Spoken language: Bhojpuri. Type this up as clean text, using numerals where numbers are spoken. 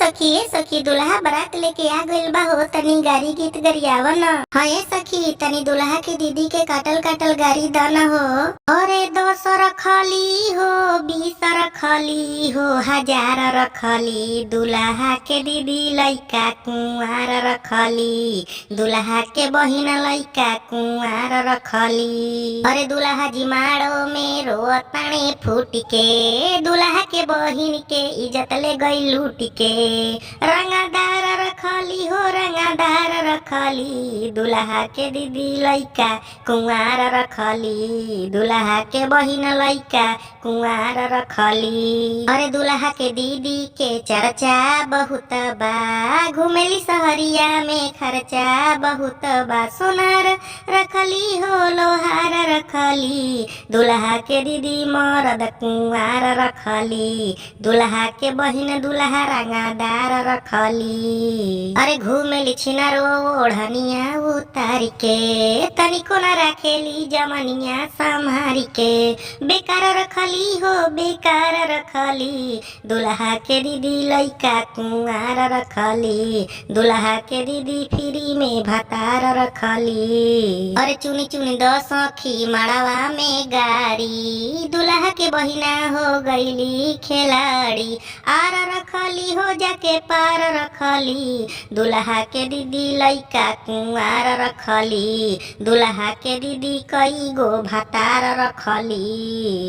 सखी दुल्हा बारात लेके आ गइल बा हो, तनी गारी गीत गरियावा न। हाँ ए सखी, तनी दुल्हा के दीदी के काटल काटल गारी दाना हो। अरे 10 रखली हो, 20 रखली हो, 1000 रखली। दुल्हा के दीदी लइका कुंवार रखली, दुल्हा के बहिन लइका कुंवार रखली। अरे दुल्हा जी माड़ो में रोत पानी फूट के, दुल्हा के बहिन के इज्जत ले गई लूट के। रंगदार रखली हो, रंगदार रखली, दुल्हा के दीदी लइका कुंवार रखली, दुल्हा के बहिन लइका कुंवार रखली। अरे दुल्हा के दीदी के चर्चा बहुत बा, घुमेली सहरिया में खर्चा बहुत बा। सोनार रखली हो, लोहार रखली, दुल्हा के दीदी मरद कुंवार रखली, दुल्हा के बहिन दुल्हा रंगदार रखली। अरे घूमेली छिनारो ओढ़निया उतार के, तनिको न रखेली जमनिया संभारी के। बेकार रखली हो, बेकार रखली, दुल्हा के दीदी लइका कुंवार रखली, दुल्हा के दीदी फ्री में भतार रखली। अरे चुनी चुनी 10 सखी मड़वा में गाड़ी, दुल्हा के बहिना हो गईली खिलाड़ी। आर रखली हो जाके पार रखली, दुल्हा के दीदी लइका कुंवार रखली, दुल्हा के दीदी कई गो भतार रखली।